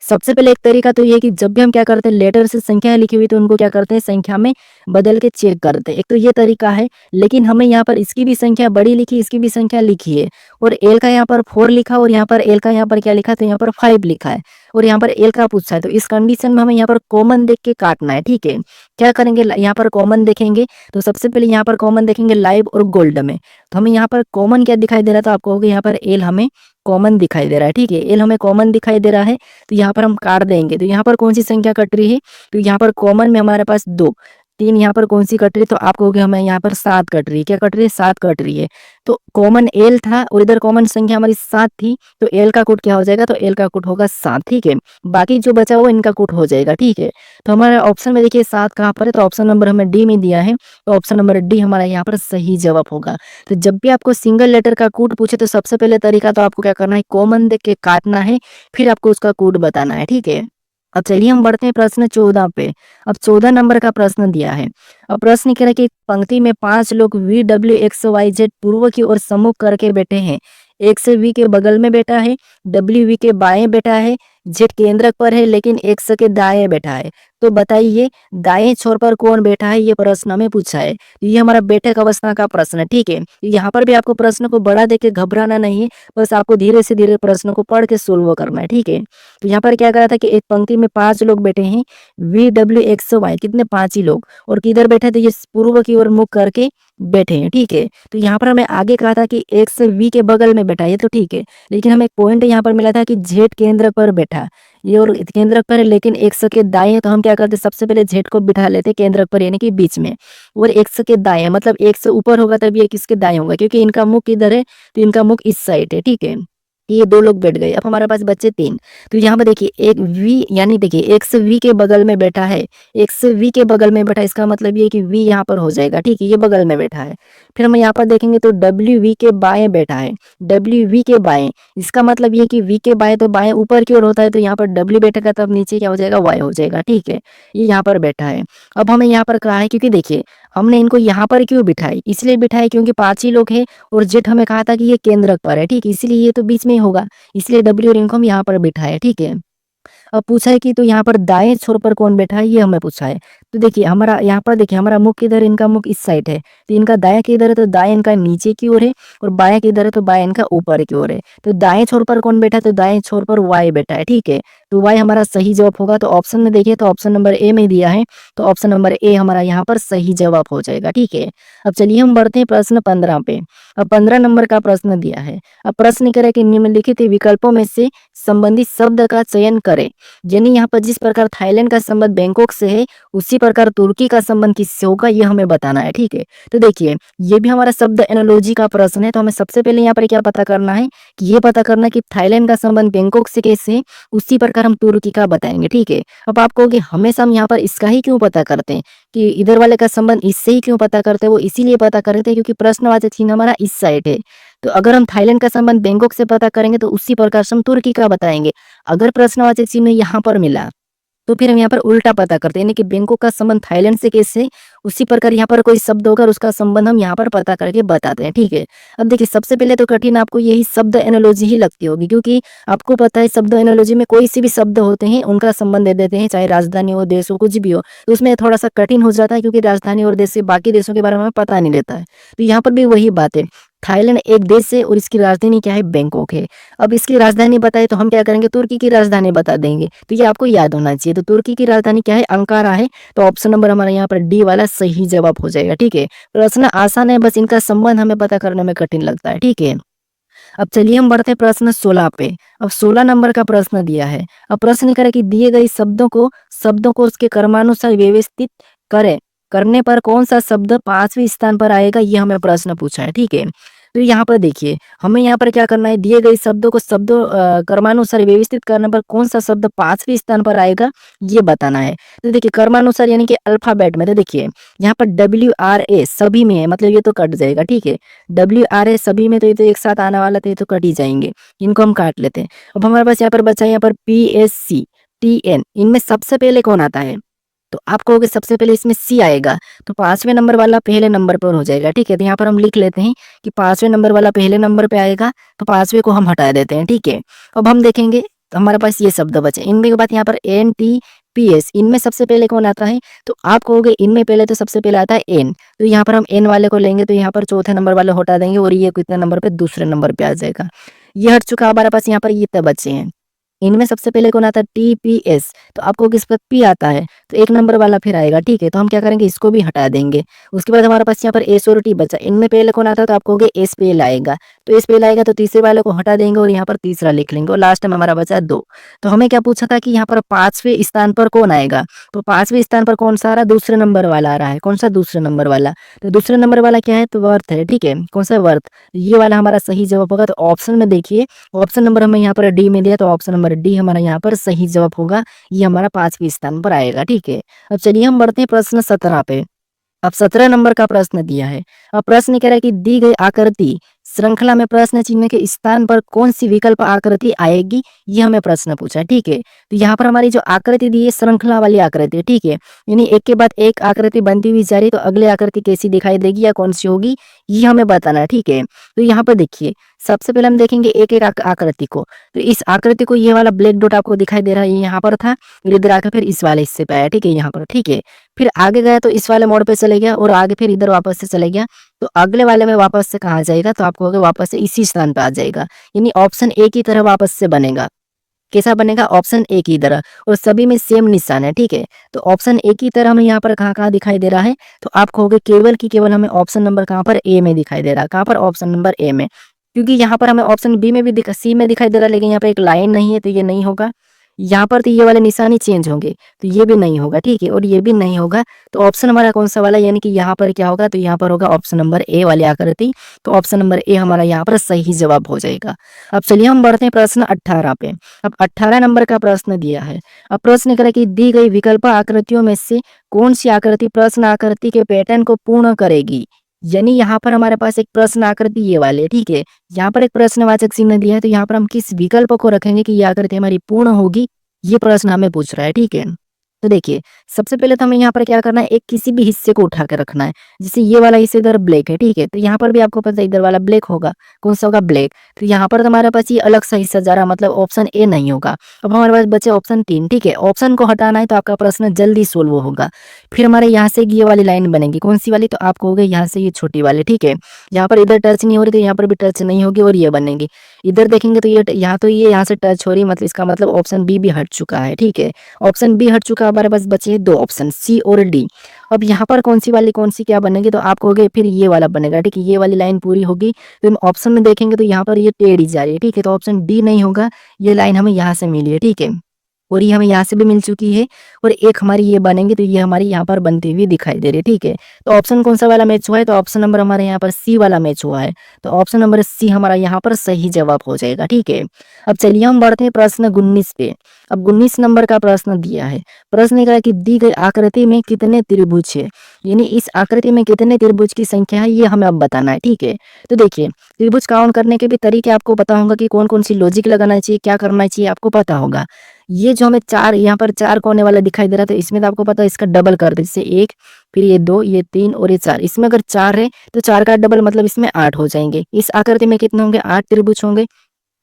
सबसे पहले एक तरीका तो ये है कि जब भी हम क्या करते हैं लेटर से संख्या लिखी हुई तो उनको क्या करते हैं संख्या में बदल के चेक करते हैं। एक तो ये तरीका है, लेकिन हमें यहाँ पर इसकी भी संख्या बड़ी लिखी, इसकी भी संख्या लिखी है और एल का यहाँ पर 4 लिखा और यहाँ पर एल का यहाँ पर क्या लिखा है तो यहाँ पर 5 लिखा है और यहाँ पर एल का पूछा है। तो इस कंडीशन में हमें यहाँ पर कॉमन देख के काटना है। ठीक है, क्या करेंगे यहाँ पर कॉमन देखेंगे तो सबसे पहले यहाँ पर कॉमन देखेंगे लाइव और गोल्ड में। तो हमें यहाँ पर कॉमन क्या दिखाई दे रहा था, आपको होगा यहाँ पर एल हमें कॉमन दिखाई दे रहा है। ठीक है, एल हमें कॉमन दिखाई दे रहा है तो यहाँ पर हम काट देंगे। तो यहाँ पर कौन सी संख्या कट रही है, तो यहाँ पर कॉमन में हमारे पास 2, 3 यहाँ पर कौन सी कट रही है तो आप कहोगे हमें यहाँ पर 7 कट रही है। क्या कट रही है, 7 कट रही है। तो कॉमन एल था और इधर कॉमन संख्या हमारी 7 थी तो एल का कुट क्या हो जाएगा, तो एल का कुट होगा 7। ठीक है, बाकी जो बचा हुआ इनका कुट हो जाएगा। ठीक है, तो हमारे ऑप्शन में देखिए 7 कहाँ पर है, तो ऑप्शन नंबर हमें डी में दिया है, तो ऑप्शन नंबर डी हमारा यहाँ पर सही जवाब होगा। तो जब भी आपको सिंगल लेटर का कूट पूछे तो सबसे पहले तरीका तो आपको क्या करना है, कॉमन देख के काटना है, फिर आपको उसका कूट बताना है। ठीक है, अब चलिए हम बढ़ते हैं प्रश्न 14 पे। अब 14 नंबर का प्रश्न दिया है। अब प्रश्न कह रहा है कि पंक्ति में 5 लोग VWXYZ पूर्व की ओर सम्मुख करके बैठे हैं। एक्स वी के बगल में बैठा है, डब्ल्यू वी के बाएं बैठा है, जेड केंद्रक पर है लेकिन एक्स के दाएं बैठा है। तो बताइए दाएं छोर पर कौन बैठा है, ये प्रश्न हमें पूछा है। ये हमारा बैठक अवस्था का प्रश्न है। ठीक है, यहाँ पर भी आपको प्रश्न को बड़ा देख के घबराना नहीं है, बस आपको धीरे से धीरे प्रश्न को पढ़ के सोल्व करना है। ठीक है, तो यहाँ पर क्या करा था कि एक पंक्ति में 5 लोग बैठे हैं, VWXY कितने 5 ही लोग, और किधर बैठे थे, ये पूर्व की ओर मुख करके बैठे हैं। ठीक है, तो यहाँ पर हमें आगे कहा था कि एक्स वी के बगल में बैठा है, तो ठीक है, लेकिन हमें एक पॉइंट यहाँ पर मिला था कि जेड केंद्र पर बैठा, ये और केंद्र पर है लेकिन एक्स के दाएं है, तो हम क्या करते सबसे पहले जेड को बिठा लेते केंद्र पर यानी कि बीच में, और एक्स के दाएं मतलब एक्स ऊपर होगा तब ये किसके दाएं होगा, क्योंकि इनका मुख इधर है तो इनका मुख इस साइड है। ठीक है, ये 2 लोग बैठ गए। अब हमारे पास बच्चे 3। तो यहाँ पर देखिए एक वी यानी देखिए एक्स वी के बगल में बैठा है, एक्स वी के बगल में बैठा, इसका मतलब ये कि वी यहाँ पर हो जाएगा। ठीक है, ये बगल में बैठा है। फिर हम यहाँ पर देखेंगे तो डब्ल्यू वी के बाएं बैठा है, डब्ल्यू वी के बाएं, इसका मतलब ये कि वी के बाएं तो बाएं ऊपर की ओर होता है, तो यहाँ पर डब्ल्यू बैठेगा तब नीचे क्या हो जाएगा, वाई हो जाएगा। ठीक है, ये यहाँ पर बैठा है। अब हमें यहाँ पर कहा है, क्योंकि देखिए हमने इनको यहाँ पर क्यों बिठाई, इसलिए बिठाई क्योंकि 5 ही लोग हैं और जेड हमें कहा था कि ये केंद्रक पर है। ठीक है, इसीलिए ये तो बीच में ही होगा, इसलिए डब्ल्यू और इनको हम यहाँ पर बिठाए। ठीक है, अब पूछा है कि तो यहाँ पर दाएं छोर पर कौन बैठा है, ये हमें पूछा है। तो देखिए हमारा यहाँ पर देखिए हमारा मुख किधर, इनका मुख इस साइड है, तो इनका दाएं किधर है, तो दाएं इनका नीचे की ओर है, और बाएं किधर है तो बाएं इनका ऊपर की ओर है। तो दाएं छोर पर कौन बैठा है, तो दाएं छोर पर वाई बैठा है। ठीक है, तो वाई हमारा सही जवाब होगा। तो ऑप्शन में देखिए तो ऑप्शन नंबर ए में दिया है, तो ऑप्शन नंबर ए हमारा यहाँ पर सही जवाब हो जाएगा। ठीक है, अब चलिए हम बढ़ते हैं प्रश्न 15 पे। अब 15 नंबर का प्रश्न दिया है। अब प्रश्न करें कि निम्नलिखित विकल्पों में से संबंधित शब्द का चयन करें। यानी यहाँ पर जिस प्रकार थाईलैंड का संबंध बैंकॉक से है उसी प्रकार तुर्की का संबंध किससे होगा, ये हमें बताना है। ठीक है, तो देखिए ये भी हमारा शब्द एनालॉजी का प्रश्न है, तो हमें सबसे पहले यहाँ पर क्या पता करना है कि ये पता करना कि थाईलैंड का संबंध बैंकॉक से कैसे है उसी प्रकार हम तुर्की का बताएंगे। ठीक है, अब आप कहोगे हमेशा हम यहाँ पर इसका ही क्यों पता करते हैं, कि इधर वाले का संबंध इससे ही क्यों पता करते हैं, वो इसीलिए पता करते हैं क्योंकि प्रश्नवाचक चिन्ह हमारा इस साइड है। तो अगर हम थाईलैंड का संबंध बैंकॉक से पता करेंगे तो उसी प्रकार से हम तुर्की का बताएंगे। अगर प्रश्नवाचक चिन्ह यहाँ पर मिला तो फिर हम यहाँ पर उल्टा पता करते हैं, यानी कि बैंकॉक का संबंध थाईलैंड से कैसे, उसी प्रकार यहाँ पर कोई शब्द होगा उसका संबंध हम यहाँ पर पता करके बताते हैं। ठीक है, अब देखिए सबसे पहले तो कठिन आपको यही शब्द एनालॉजी ही लगती होगी, क्योंकि आपको पता है शब्द एनालॉजी में कोई सी भी शब्द होते हैं उनका संबंध दे देते हैं, चाहे राजधानी हो, देश हो, कुछ भी हो, तो उसमें थोड़ा सा कठिन हो जाता है क्योंकि राजधानी और देश से बाकी देशों के बारे में हमें पता नहीं रहता है। तो यहाँ पर भी वही बात है, थाईलैंड एक देश है और इसकी राजधानी क्या है, बैंकॉक है। अब इसकी राजधानी बताए तो हम क्या करेंगे, तुर्की की राजधानी बता देंगे, तो ये आपको याद होना चाहिए। तो तुर्की की राजधानी क्या है, अंकारा है, तो ऑप्शन नंबर हमारा यहाँ पर डी वाला सही जवाब हो जाएगा। ठीक है, प्रश्न आसान है, बस इनका संबंध हमें पता करने में कठिन लगता है। ठीक है, अब चलिए हम बढ़ते हैं प्रश्न 16 पे। अब 16 नंबर का प्रश्न दिया है। अब प्रश्न करें कि दिए गए शब्दों को उसके क्रमानुसार व्यवस्थित करें, करने पर कौन सा शब्द 5वें स्थान पर आएगा, ये हमें प्रश्न पूछा है। ठीक है, तो यहाँ पर देखिए हमें यहाँ पर क्या करना है, दिए गए शब्दों को कर्मानुसार व्यवस्थित करने पर कौन सा शब्द 5वें स्थान पर आएगा ये बताना है। तो देखिए कर्मानुसार यानी कि अल्फाबेट में, तो देखिए यहाँ पर WRA सभी में है, मतलब ये तो कट जाएगा। ठीक है, WRA सभी में, तो ये तो एक साथ आने वाला था, ये तो कट ही जाएंगे, इनको हम काट लेते हैं। अब हमारे पास यहाँ पर बचा है यहाँ पर PSCTN, इनमें सबसे पहले कौन आता है, तो आप कहोगे सबसे पहले इसमें सी आएगा, तो 5वें नंबर वाला पहले नंबर पर हो जाएगा। ठीक है, तो यहाँ पर हम लिख लेते हैं कि 5वें नंबर वाला पहले नंबर पे आएगा, तो 5वें को हम हटा देते हैं। ठीक है, अब हम देखेंगे तो हमारे पास ये शब्द बचे। इनमें के बाद यहाँ पर NTPS, इनमें सबसे पहले कौन आता है? तो आप कहोगे इनमें पहले तो सबसे पहले आता है एन, तो यहाँ पर हम एन वाले को लेंगे, तो यहाँ पर चौथे नंबर वाले हटा देंगे और ये कितने नंबर पे? दूसरे नंबर पे आ जाएगा। ये हट चुका हमारे पास, यहाँ पर ये तब बचे हैं। इनमें सबसे पहले कौन आता है? TPS, तो आपको किस पर पी आता है, तो एक नंबर वाला फिर आएगा, ठीक है। तो हम क्या करेंगे, इसको भी हटा देंगे। उसके बाद हमारे पास यहाँ पर एस और टी बचा। इनमें पहले कौन आता है? तो आप कहोगे एस पहले आएगा, तो एस पहले आएगा तो तीसरे वाले को हटा देंगे और यहाँ पर तीसरा लिख लेंगे और लास्ट में हमारा बचा 2। तो हमें क्या पूछा था कि यहाँ पर पांचवें स्थान पर कौन आएगा, तो पांचवें स्थान पर कौन सा आ रहा है? दूसरे नंबर वाला आ रहा है। कौन सा? दूसरे नंबर वाला। तो दूसरे नंबर वाला क्या है? तो वर्थ है, ठीक है। कौन सा? वर्थ। ये वाला हमारा सही जवाब होगा। तो ऑप्शन में देखिए, ऑप्शन नंबर हमें यहाँ पर डी में दिया, तो ऑप्शन नंबर डी हमारा यहाँ पर सही जवाब होगा। ये हमारा पांचवें स्थान पर आएगा, ठीक है। अब चलिए हम बढ़ते हैं प्रश्न 17 पे। अब 17 नंबर का प्रश्न दिया है। अब प्रश्न कह रहा है कि दी गई आकृति श्रृंखला में प्रश्न चिन्ह के स्थान पर कौन सी विकल्प आकृति आएगी, ये हमें प्रश्न पूछा है, ठीक है। तो यहाँ पर हमारी जो आकृति दी है श्रृंखला वाली आकृति, ठीक है, यानी एक के बाद एक आकृति बनती हुई जा रही, तो अगली आकृति कैसी दिखाई देगी या कौन सी होगी, ये हमें बताना है, ठीक है। तो यहाँ पर देखिए, सबसे पहले हम देखेंगे एक एक आकृति को। तो इस आकृति को, ये वाला ब्लैक डॉट आपको दिखाई दे रहा है, ये यहाँ पर था, फिर इधर आकर फिर इस वाले हिस्से पे आया, ठीक है, यहाँ पर, ठीक है। फिर आगे गया तो इस वाले मोड़ पे चले गया और आगे फिर इधर वापस से चले गया, तो अगले वाले में वापस से कहाँ जाएगा, तो आपको अगर वापस से इसी स्थान पे आ जाएगा, यानी ऑप्शन ए की तरह वापस से बनेगा। कैसा बनेगा? ऑप्शन ए की तरह, और सभी में सेम निशान है, ठीक है। तो ऑप्शन ए की तरह हमें यहाँ पर कहाँ कहाँ दिखाई दे रहा है, तो आप कहोगे केवल की केवल हमें ऑप्शन नंबर कहाँ पर? ए में दिखाई दे रहा है। कहाँ पर? ऑप्शन नंबर ए में। क्योंकि यहाँ पर हमें ऑप्शन बी में भी सी में दिखाई दे रहा है, लेकिन यहाँ पर एक लाइन नहीं है, तो ये नहीं होगा। यहाँ पर तो ये वाले निशान ही चेंज होंगे, तो ये भी नहीं होगा, ठीक है, और ये भी नहीं होगा। तो ऑप्शन हमारा कौन सा वाला, यानी कि यहाँ पर क्या होगा, तो यहाँ पर होगा ऑप्शन नंबर ए वाली आकृति। तो ऑप्शन नंबर ए हमारा यहाँ पर सही जवाब हो जाएगा। अब चलिए हम बढ़ते हैं प्रश्न 18 पे। अब 18 नंबर का प्रश्न दिया है। अब प्रश्न करें कि दी गई विकल्प आकृतियों में से कौन सी आकृति प्रश्न आकृति के पैटर्न को पूर्ण करेगी, यानी यहाँ पर हमारे पास एक प्रश्न आकृति ये वाली है, ठीक है। यहाँ पर एक प्रश्नवाचक चिन्ह दिया है, तो यहाँ पर हम किस विकल्प को रखेंगे कि ये आकृति हमारी पूर्ण होगी, ये प्रश्न हमें पूछ रहा है, ठीक है। तो देखिए, सबसे पहले तो हमें यहाँ पर क्या करना है, एक किसी भी हिस्से को उठा के रखना है। जैसे ये वाला हिस्सा इधर ब्लैक है, ठीक है, तो यहाँ पर भी आपको पता है इधर वाला ब्लैक होगा। कौन सा होगा? ब्लैक। तो यहाँ पर हमारे पास ये अलग सा हिस्सा जा रहा, मतलब ऑप्शन ए नहीं होगा। अब हमारे पास बचे ऑप्शन 3, ठीक है। ऑप्शन को हटाना है तो आपका प्रश्न जल्दी सोल्व होगा। फिर हमारे यहाँ से ये वाली लाइन बनेगी, कौन सी वाली, तो आप कहोगे यहाँ से ये छोटी वाली, ठीक है। यहाँ पर इधर टच नहीं हो रही, तो यहाँ पर भी टच नहीं होगी और ये बनेगी। इधर देखेंगे तो ये यहाँ से टच हो रही, मतलब इसका मतलब ऑप्शन बी भी हट चुका है, ठीक है। ऑप्शन बी हट चुका, हमारे पास बचे 2 ऑप्शन, सी और डी। अब यहाँ पर कौन सी वाली कौन सी क्या बनेगी, तो आप कहोगे फिर ये वाला बनेगा, ठीक है। ये वाली लाइन पूरी होगी, तो हम ऑप्शन में देखेंगे तो यहाँ पर ये टेढ़ी जा रही है, ठीक है। तो ऑप्शन डी नहीं होगा, ये लाइन हमें यहाँ से मिली है, ठीक है, और ये हमें यहाँ से भी मिल चुकी है, और एक हमारी ये बनेंगे, तो ये हमारी यहाँ पर बनती हुई दिखाई दे रही है, ठीक है। तो ऑप्शन कौन सा वाला मैच हुआ है, तो ऑप्शन नंबर हमारे यहाँ पर सी वाला मैच हुआ है। तो ऑप्शन नंबर सी हमारा यहाँ पर सही जवाब हो जाएगा, ठीक है। अब चलिए हम बढ़ते हैं प्रश्न 19 पे। अब 19 नंबर का प्रश्न दिया है। प्रश्न है कि दी गई आकृति में कितने त्रिभुज है, यानी इस आकृति में कितने त्रिभुज की संख्या है, ये हमें अब बताना है, ठीक है। तो देखिए, त्रिभुज काउंट करने के भी तरीके आपको पता होगा कि कौन कौन सी लॉजिक लगाना चाहिए, क्या करना चाहिए, आपको पता होगा। ये जो हमें 4 यहाँ पर 4 कोने वाला दिखाई दे रहा था, इसमें तो आपको पता है इसका डबल कर दे, जैसे 1, फिर ये 2, ये 3 और ये 4। इसमें अगर 4 है तो 4 का डबल मतलब इसमें 8 हो जाएंगे। इस आकृति में कितने होंगे? 8 त्रिभुज होंगे।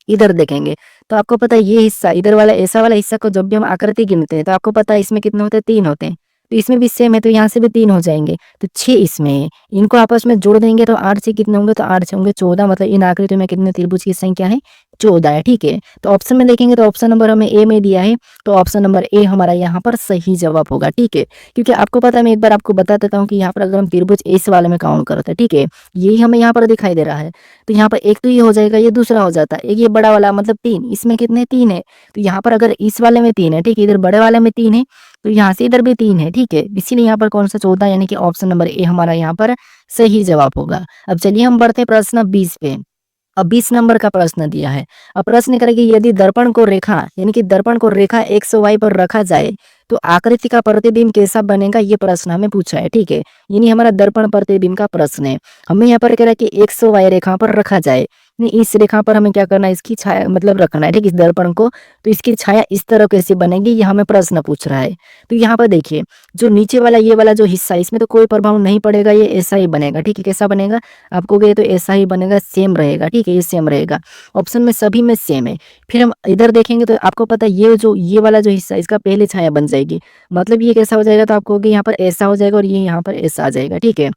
इधर देखेंगे तो आपको पता है ये हिस्सा, इधर वाला ऐसा वाला हिस्सा को जब भी हम आकृति गिनते हैं तो आपको पता है इसमें कितने होते हैं? 3 होते हैं। तो इसमें भी सेम है, तो यहाँ से भी 3 हो जाएंगे, तो 6 इसमें है। इनको आपस में जोड़ देंगे तो 8 से कितने होंगे? तो 8 से होंगे 14, मतलब इन आकृतियों में कितने त्रिभुज की संख्या है? 14 है, ठीक है। तो ऑप्शन में देखेंगे तो ऑप्शन नंबर हमें ए में दिया है, तो ऑप्शन नंबर ए हमारा यहाँ पर सही जवाब होगा, ठीक है। क्योंकि आपको पता है, मैं एक बार आपको बता देता हूँ कि यहाँ पर अगर हम त्रिभुज इस वाले में काउंट करते हैं, ठीक है, यही हमें यहाँ पर दिखाई दे रहा है, तो यहाँ पर एक तो ये हो जाएगा, ये दूसरा हो जाता है, एक ये बड़ा वाला मतलब 3, इसमें कितने? 3 है। तो यहाँ पर अगर इस वाले में 3 है, ठीक है, इधर बड़े वाले में 3 है, तो यहाँ से इधर भी 3 है, ठीक है। इसीलिए यहाँ पर कौन सा 14, यानी कि ऑप्शन नंबर ए हमारा यहाँ पर सही जवाब होगा। अब चलिए हम बढ़ते हैं प्रश्न 20 पे। अब 20 नंबर का प्रश्न दिया है। अब प्रश्न करेगी यदि दर्पण को रेखा, यानी कि दर्पण को रेखा एक्स वाई पर रखा जाए तो आकृति का प्रतिबिंब कैसा बनेगा, ये प्रश्न हमें पूछा है, ठीक है। यानी हमारा दर्पण प्रतिबिंब का प्रश्न है। हमें यहाँ पर कह रहा है कि एक्स वाई रेखा पर रखा जाए, इस रेखा पर हमें क्या करना है, इसकी छाया मतलब रखना है, ठीक है, इस दर्पण को। तो इसकी छाया इस तरह कैसे बनेगी, ये हमें प्रश्न पूछ रहा है। तो यहाँ पर देखिए, जो नीचे वाला ये वाला जो हिस्सा है, इसमें तो कोई प्रभाव नहीं पड़ेगा, ये ऐसा ही बनेगा, ठीक है। कैसा बनेगा, आपको कहे तो ऐसा ही बनेगा, सेम रहेगा, ठीक है, ये सेम रहेगा। ऑप्शन में सभी में सेम है। फिर हम इधर देखेंगे तो आपको पता है ये वाला जो हिस्सा है, इसका पहले छाया बन जाएगी। मतलब ये कैसा हो जाएगा, तो आपको यहाँ पर ऐसा हो जाएगा और ये यहाँ पर ऐसा आ जाएगा, ठीक है।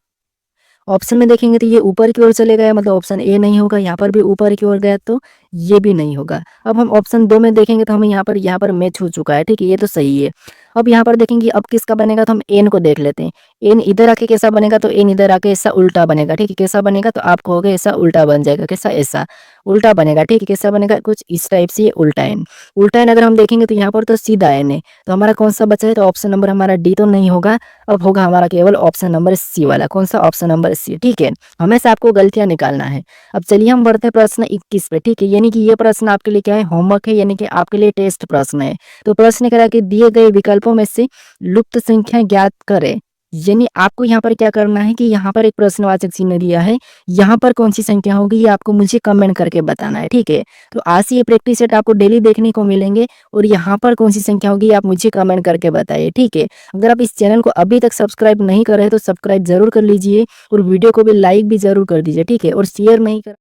ऑप्शन में देखेंगे तो ये ऊपर की ओर चले गया, मतलब ऑप्शन ए नहीं होगा। यहाँ पर भी ऊपर की ओर गया तो ये भी नहीं होगा। अब हम ऑप्शन 2 में देखेंगे तो हमें यहाँ पर मैच हो चुका है, ठीक है, ये तो सही है। अब यहाँ पर देखेंगे अब किसका बनेगा, तो हम एन को देख लेते हैं। एन इधर आके कैसा बनेगा, तो एन इधर आके ऐसा उल्टा बनेगा, ठीक है। कैसा बनेगा, तो आप कहोगे ऐसा उल्टा बन जाएगा, कैसा, ऐसा उल्टा बनेगा, ठीक है। कैसा बनेगा, कुछ इस टाइप से, ये उल्टा एन। उल्टा एन अगर हम देखेंगे तो यहाँ पर तो सीधा एन है। तो हमारा कौन सा बचा है, तो ऑप्शन नंबर हमारा डी तो नहीं होगा। अब होगा हमारा केवल ऑप्शन नंबर सी वाला। कौन सा, ऑप्शन नंबर सी, ठीक है। हमेशा आपको गलतियां निकालना है। अब चलिए हम बढ़ते हैं प्रश्न 21 पे, ठीक है। यानी कि ये प्रश्न आपके लिए क्या है, होमवर्क है, यानी कि आपके लिए टेस्ट प्रश्न है। तो प्रश्न करा कि दिए गए विकल्पों में से लुप्त संख्या ज्ञात करें। यानी आपको यहाँ पर क्या करना है कि यहाँ पर एक प्रश्नवाचक चिन्ह दिया है, यहाँ पर कौन सी संख्या होगी ये आपको मुझे कमेंट करके बताना है, ठीक है। तो आज से ये प्रैक्टिस सेट आपको डेली देखने को मिलेंगे और यहाँ पर कौन सी संख्या होगी आप मुझे कमेंट करके बताइए, ठीक है। अगर आप इस चैनल को अभी तक सब्सक्राइब नहीं कर रहे तो सब्सक्राइब जरूर कर लीजिए और वीडियो को भी लाइक भी जरूर कर दीजिए, ठीक है, और शेयर नहीं कर